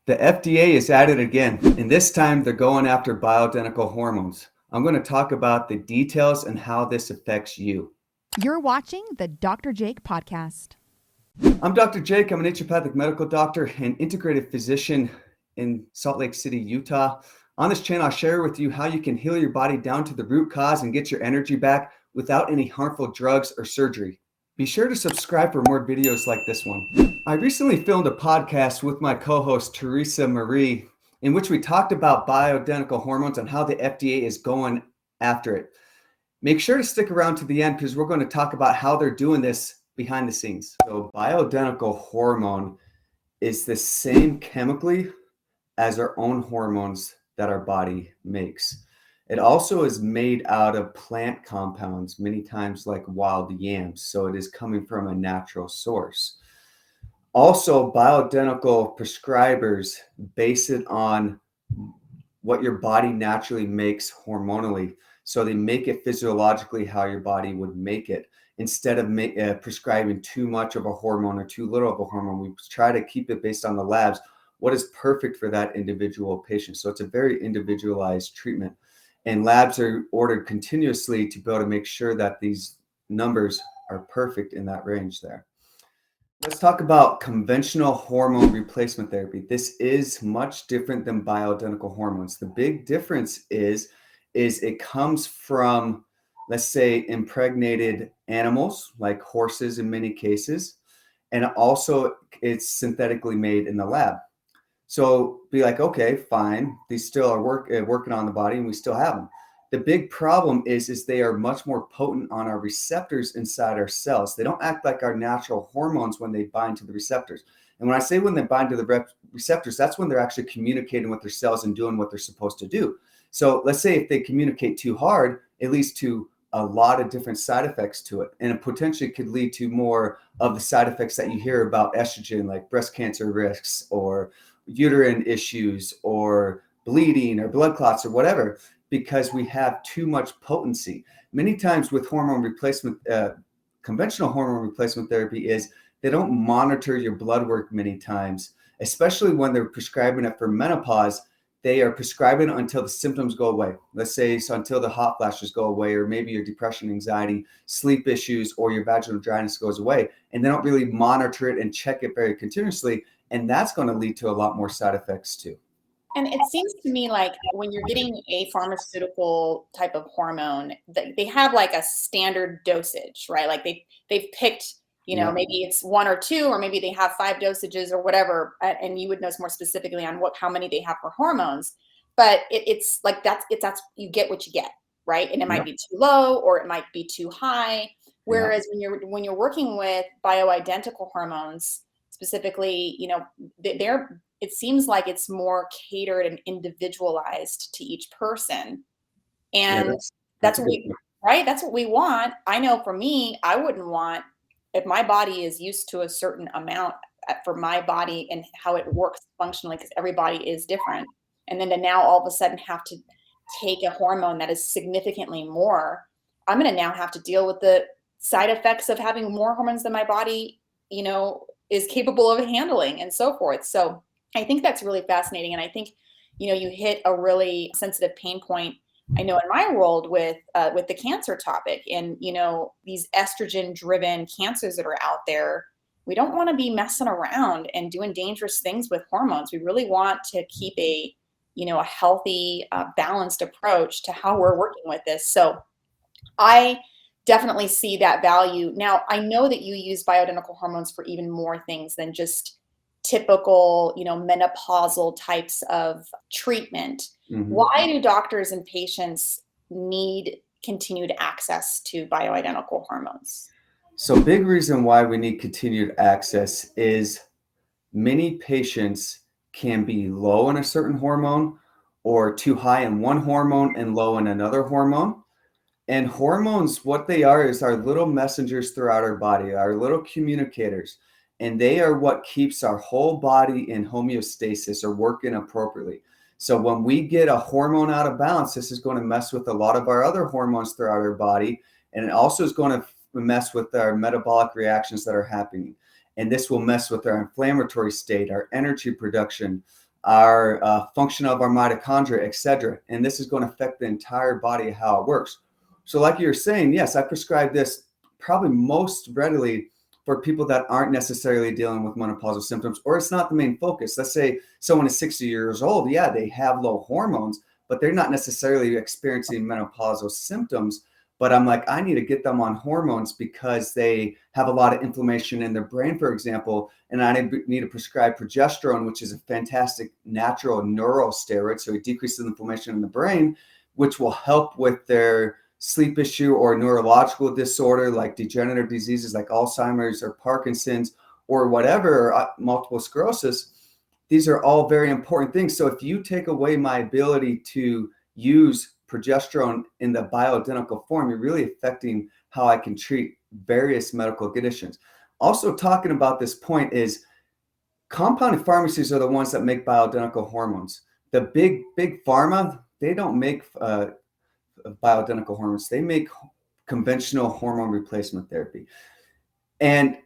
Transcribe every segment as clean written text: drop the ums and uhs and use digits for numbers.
The FDA is at it again, and this time they're going after bioidentical hormones. I'm going to talk about the details and how this affects you. You're watching the Dr. Jake podcast. I'm Dr. Jake. I'm an naturopathic medical doctor and integrative physician in Salt Lake City, Utah. On this channel, I'll share with you how you can heal your body down to the root cause and get your energy back without any harmful drugs or surgery. Be sure to subscribe for more videos like this one. I recently filmed a podcast with my co-host Teresa Marie, in which we talked about bioidentical hormones and how the FDA is going after it. Make sure to stick around to the end because we're going to talk about how they're doing this behind the scenes. So bioidentical hormone is the same chemically as our own hormones that our body makes. It also is made out of plant compounds, many times like wild yams. So it is coming from a natural source. Also, bioidentical prescribers base it on what your body naturally makes hormonally. So they make it physiologically how your body would make it. Instead of prescribing too much of a hormone or too little of a hormone, we try to keep it based on the labs, what is perfect for that individual patient. So it's a very individualized treatment. And labs are ordered continuously to be able to make sure that these numbers are perfect in that range there. Let's talk about conventional hormone replacement therapy. This is much different than bioidentical hormones. The big difference is it comes from, let's say, impregnated animals like horses in many cases, and also it's synthetically made in the lab. So be like, okay, fine. These still are working on the body and we still have them. The big problem is they are much more potent on our receptors inside our cells. They don't act like our natural hormones when they bind to the receptors. And when I say when they bind to the receptors, that's when they're actually communicating with their cells and doing what they're supposed to do. So let's say if they communicate too hard, it leads to a lot of different side effects to it. And it potentially could lead to more of the side effects that you hear about estrogen, like breast cancer risks or uterine issues or bleeding or blood clots or whatever, because we have too much potency. Many times with hormone replacement, conventional hormone replacement therapy is they don't monitor your blood work many times, especially when they're prescribing it for menopause. They are prescribing it until the symptoms go away. Let's say so until the hot flashes go away, or maybe your depression, anxiety, sleep issues, or your vaginal dryness goes away. And they don't really monitor it and check it very continuously. And that's going to lead to a lot more side effects too. And it seems to me like when you're getting a pharmaceutical type of hormone, they have like a standard dosage, right? Like they've picked, maybe it's 1 or 2, or maybe they have 5 dosages or whatever. And you would know more specifically on how many they have for hormones. But it's like that's you get what you get, right? And it might be too low or it might be too high. Whereas when you're working with bioidentical hormones, specifically, it seems like it's more catered and individualized to each person. And that's what we want. I know for me, I wouldn't want, if my body is used to a certain amount for my body and how it works functionally, because every body is different. And then to now all of a sudden have to take a hormone that is significantly more, I'm going to now have to deal with the side effects of having more hormones than my body, is capable of handling and so forth. So I think that's really fascinating. And I think, you hit a really sensitive pain point. I know in my world with the cancer topic and, these estrogen driven cancers that are out there, we don't want to be messing around and doing dangerous things with hormones. We really want to keep a healthy, balanced approach to how we're working with this. So I definitely see that value. Now, I know that you use bioidentical hormones for even more things than just typical, menopausal types of treatment. Mm-hmm. Why do doctors and patients need continued access to bioidentical hormones? So big reason why we need continued access is many patients can be low in a certain hormone or too high in one hormone and low in another hormone. And hormones, what they are is our little messengers throughout our body, our little communicators. And they are what keeps our whole body in homeostasis or working appropriately. So when we get a hormone out of balance, this is going to mess with a lot of our other hormones throughout our body. And it also is going to mess with our metabolic reactions that are happening. And this will mess with our inflammatory state, our energy production, our function of our mitochondria, etc. And this is going to affect the entire body, how it works. So like you're saying, yes, I prescribe this probably most readily for people that aren't necessarily dealing with menopausal symptoms, or it's not the main focus. Let's say someone is 60 years old. Yeah, they have low hormones, but they're not necessarily experiencing menopausal symptoms. But I'm like, I need to get them on hormones because they have a lot of inflammation in their brain, for example. And I need to prescribe progesterone, which is a fantastic natural neural steroid. So it decreases inflammation in the brain, which will help with their sleep issue or neurological disorder like degenerative diseases like Alzheimer's or Parkinson's or whatever, or multiple sclerosis. These are all very important things. So if you take away my ability to use progesterone in the bioidentical form, you're really affecting how I can treat various medical conditions. Also talking about this point is compounded pharmacies are the ones that make bioidentical hormones. The big pharma, they don't make bioidentical hormones. They make conventional hormone replacement therapy. And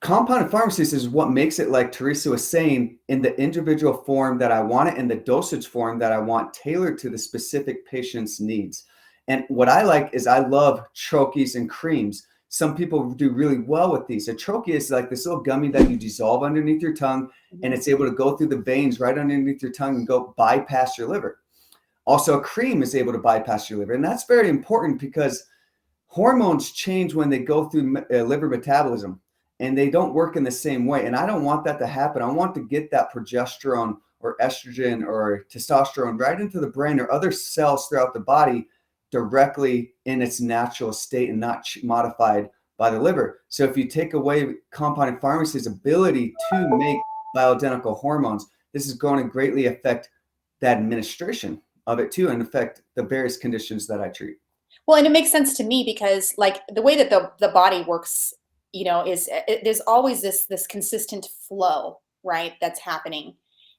compounded pharmacies is what makes it, like Teresa was saying, in the individual form that I want it, in the dosage form that I want, tailored to the specific patient's needs. And what I like is I love troches and creams. Some people do really well with these. A troche is like this little gummy that you dissolve underneath your tongue, and it's able to go through the veins right underneath your tongue and go bypass your liver. Also, a cream is able to bypass your liver. And that's very important because hormones change when they go through liver metabolism, and they don't work in the same way. And I don't want that to happen. I want to get that progesterone or estrogen or testosterone right into the brain or other cells throughout the body directly in its natural state and not modified by the liver. So if you take away compounded pharmacy's ability to make bioidentical hormones, this is going to greatly affect the administration of it too, and affect the various conditions that I treat. Well, and it makes sense to me because like the way that the body works, is there's always this consistent flow, right? That's happening.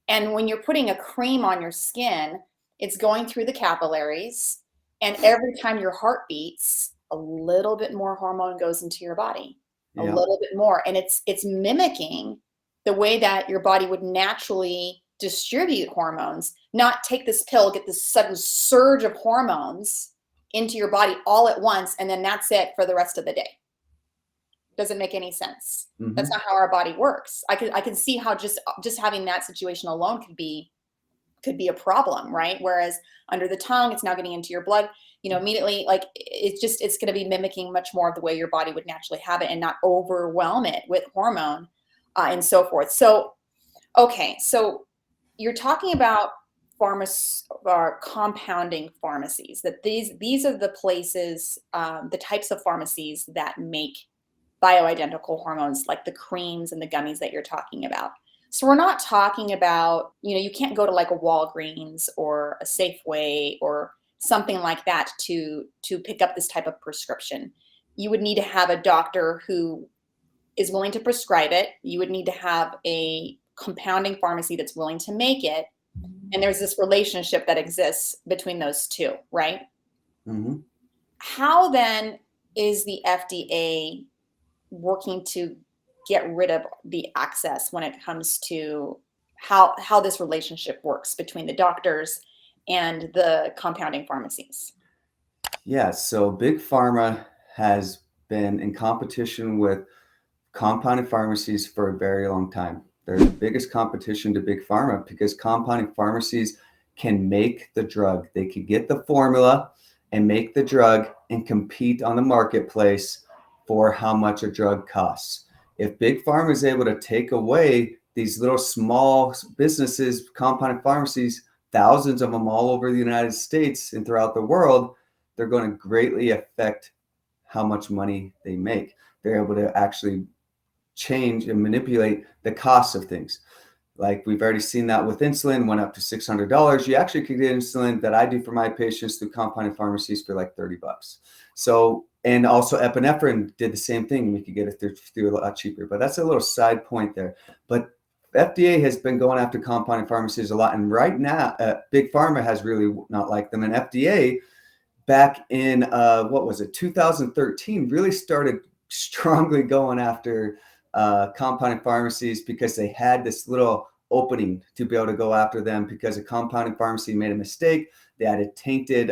And when you're putting a cream on your skin, it's going through the capillaries, and every time your heart beats, a little bit more hormone goes into your body, a little bit more, and it's mimicking the way that your body would naturally distribute hormones, not take this pill, get this sudden surge of hormones into your body all at once, and then that's it for the rest of the day. Doesn't make any sense. Mm-hmm. That's not how our body works. I can see how just having that situation alone could be a problem, right? Whereas under the tongue, it's now getting into your blood, immediately, like it's going to be mimicking much more of the way your body would naturally have it and not overwhelm it with hormone and so forth. So, okay. So you're talking about compounding pharmacies, that these are the places, the types of pharmacies that make bioidentical hormones, like the creams and the gummies that you're talking about. So we're not talking about, you can't go to like a Walgreens or a Safeway or something like that to pick up this type of prescription. You would need to have a doctor who is willing to prescribe it. You would need to have a compounding pharmacy that's willing to make it. And there's this relationship that exists between those two, right? Mm-hmm. How then is the FDA working to get rid of the access when it comes to how this relationship works between the doctors and the compounding pharmacies? Yeah, so Big Pharma has been in competition with compounding pharmacies for a very long time. They're the biggest competition to Big Pharma because compounding pharmacies can make the drug. They can get the formula and make the drug and compete on the marketplace for how much a drug costs. If Big Pharma is able to take away these little small businesses, compounding pharmacies, thousands of them all over the United States and throughout the world, they're going to greatly affect how much money they make. They're able to actually change and manipulate the cost of things. Like we've already seen that with insulin, went up to $600. You actually could get insulin that I do for my patients through compounding pharmacies for like $30. So, and also epinephrine did the same thing. We could get it through a lot cheaper, but that's a little side point there. But FDA has been going after compounding pharmacies a lot. And right now, Big Pharma has really not liked them. And FDA back in, 2013, really started strongly going after compounding pharmacies because they had this little opening to be able to go after them because a compounding pharmacy made a mistake. They added tainted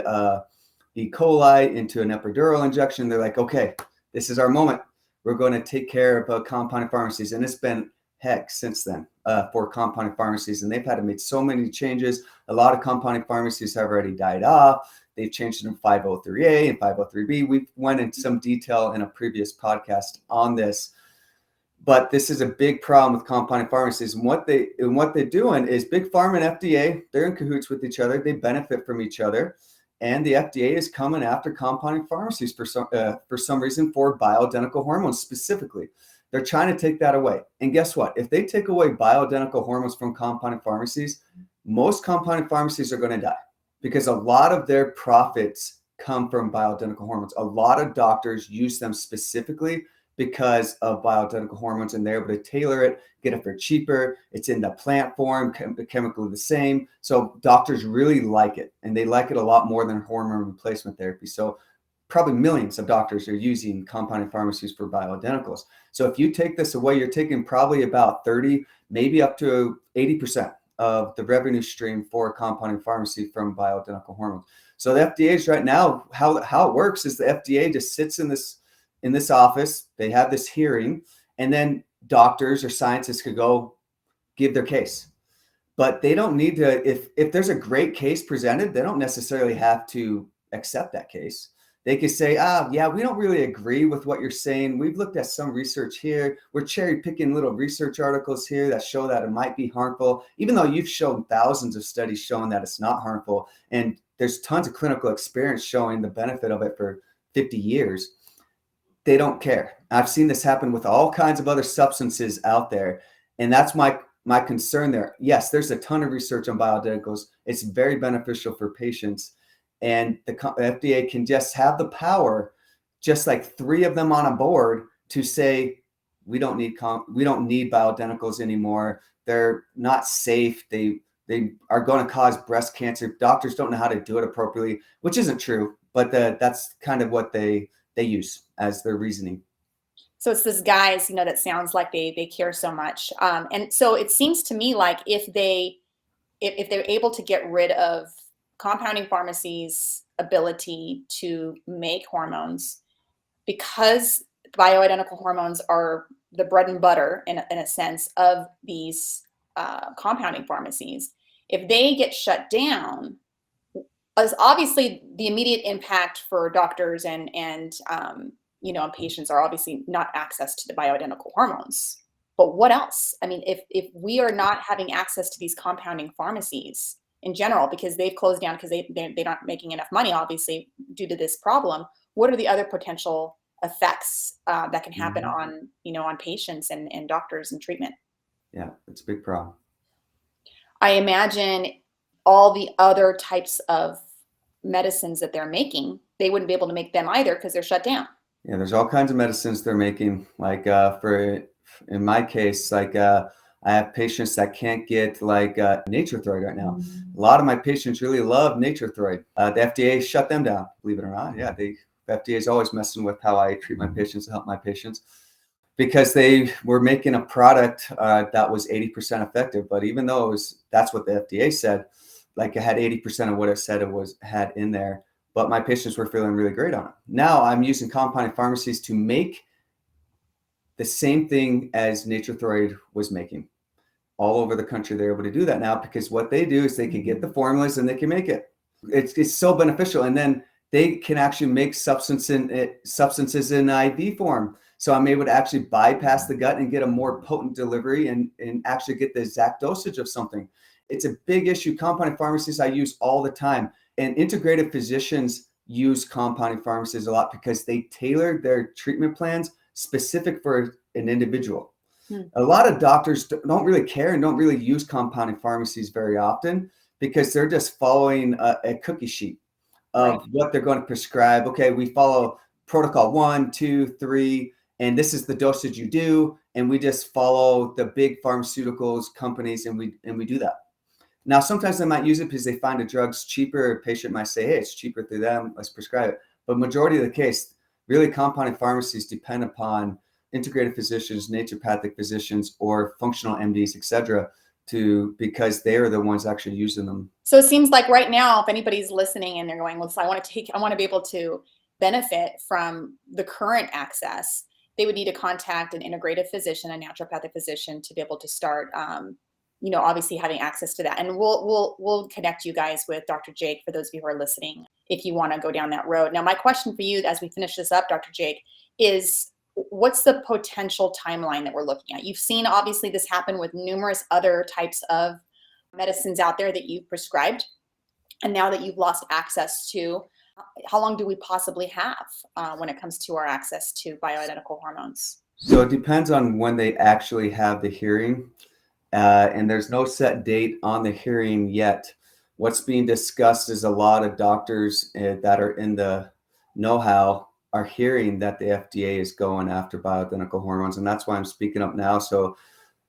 E. coli into an epidural injection. They're like, okay, this is our moment. We're going to take care of compounding pharmacies. And it's been heck since then for compounding pharmacies. And they've had to make so many changes. A lot of compounding pharmacies have already died off. They've changed them 503A and 503B. We went into some detail in a previous podcast on this. But this is a big problem with compounding pharmacies. And what they're doing is Big Pharma and FDA, they're in cahoots with each other. They benefit from each other. And the FDA is coming after compounding pharmacies for some reason for bioidentical hormones specifically. They're trying to take that away. And guess what? If they take away bioidentical hormones from compounding pharmacies, most compounding pharmacies are going to die because a lot of their profits come from bioidentical hormones. A lot of doctors use them specifically because of bioidentical hormones, and they're able to tailor it, get it for cheaper. It's in the plant form, chemically the same. So doctors really like it, and they like it a lot more than hormone replacement therapy. So probably millions of doctors are using compounding pharmacies for bioidenticals. So if you take this away, you're taking probably about 30, maybe up to 80% of the revenue stream for a compounding pharmacy from bioidentical hormones. So the FDA's right now, how it works is the FDA just sits in this office, they have this hearing, and then doctors or scientists could go give their case. But they don't need to, if there's a great case presented, they don't necessarily have to accept that case. They could say, yeah, we don't really agree with what you're saying. We've looked at some research here. We're cherry picking little research articles here that show that it might be harmful, even though you've shown thousands of studies showing that it's not harmful. And there's tons of clinical experience showing the benefit of it for 50 years. They don't care. I've seen this happen with all kinds of other substances out there. And that's my concern there. Yes, there's a ton of research on bioidenticals. It's very beneficial for patients. And the FDA can just have the power, just like 3 of them on a board, to say, we don't need bioidenticals anymore. They're not safe. They are going to cause breast cancer. Doctors don't know how to do it appropriately, which isn't true. But that's kind of what they use as their reasoning. So it's this guys, that sounds like they care so much. And so it seems to me like if they're able to get rid of compounding pharmacies' ability to make hormones, because bioidentical hormones are the bread and butter in a sense of these compounding pharmacies, if they get shut down, as obviously the immediate impact for doctors and patients are obviously not access to the bioidentical hormones. But what else? I mean, if we are not having access to these compounding pharmacies in general, because they've closed down because they're not making enough money, obviously, due to this problem, what are the other potential effects that can happen on patients and doctors and treatment? Yeah, it's a big problem. I imagine all the other types of medicines that they're making, they wouldn't be able to make them either because they're shut down. Yeah, there's all kinds of medicines they're making. Like in my case, I have patients that can't get Nature-Throid right now. A lot of my patients really love Nature-Throid. The FDA shut them down, believe it or not. Yeah, the FDA is always messing with how I treat my patients and help my patients, because they were making a product that was 80% effective. But even though that's what the FDA said, it had 80% of what it said had in there. But my patients were feeling really great on it. Now I'm using compounding pharmacies to make the same thing as Nature-Throid was making. All over the country, they're able to do that now because what they do is they can get the formulas and they can make it. It's so beneficial. And then they can actually make substances in IV form. So I'm able to actually bypass the gut and get a more potent delivery and actually get the exact dosage of something. It's a big issue. Compounding pharmacies I use all the time. And integrative physicians use compounding pharmacies a lot because they tailor their treatment plans specific for an individual. A lot of doctors don't really care and don't really use compounding pharmacies very often because they're just following a cookie sheet of what they're going to prescribe. Okay, we follow protocol 1, 2, 3, and this is the dosage you do. And we just follow the big pharmaceuticals companies and we do that. Now, sometimes they might use it because they find a drug's cheaper. A patient might say, hey, it's cheaper through them, let's prescribe it. But majority of the case, really compounding pharmacies depend upon integrative physicians, naturopathic physicians, or functional MDs, et cetera, because they're the ones actually using them. So it seems like right now, if anybody's listening and they're going, well, so I want to be able to benefit from the current access, they would need to contact an integrative physician, a naturopathic physician, to be able to start, obviously having access to that. And we'll connect you guys with Dr. Jake, for those of you who are listening, if you want to go down that road. Now, my question for you as we finish this up, Dr. Jake, is what's the potential timeline that we're looking at? You've seen, obviously, this happen with numerous other types of medicines out there that you've prescribed. And now that you've lost access to, how long do we possibly have when it comes to our access to bioidentical hormones? So it depends on when they actually have the hearing. And there's no set date on the hearing yet. What's being discussed is a lot of doctors that are in the know-how are hearing that the FDA is going after bioidentical hormones. And that's why I'm speaking up now. So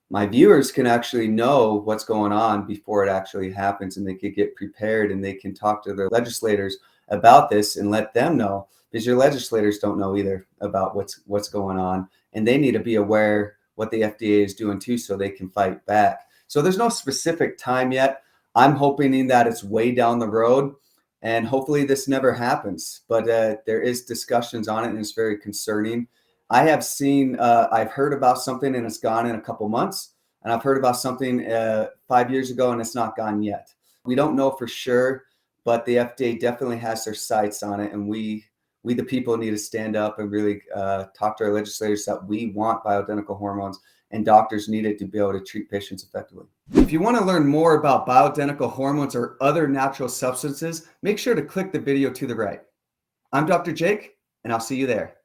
my viewers can actually know what's going on before it actually happens, and they could get prepared, and they can talk to their legislators about this and let them know, because your legislators don't know either about what's going on, and they need to be aware what the FDA is doing too, so they can fight back. So there's no specific time yet. I'm hoping that it's way down the road, and hopefully this never happens, but there is discussions on it, and it's very concerning. I have seen, I've heard about something and it's gone in a couple months, and I've heard about something 5 years ago and it's not gone yet. We don't know for sure, but the FDA definitely has their sights on it, and we the people need to stand up and really talk to our legislators that we want bioidentical hormones, and doctors need it to be able to treat patients effectively. If you want to learn more about bioidentical hormones or other natural substances, make sure to click the video to the right. I'm Dr. Jake, and I'll see you there.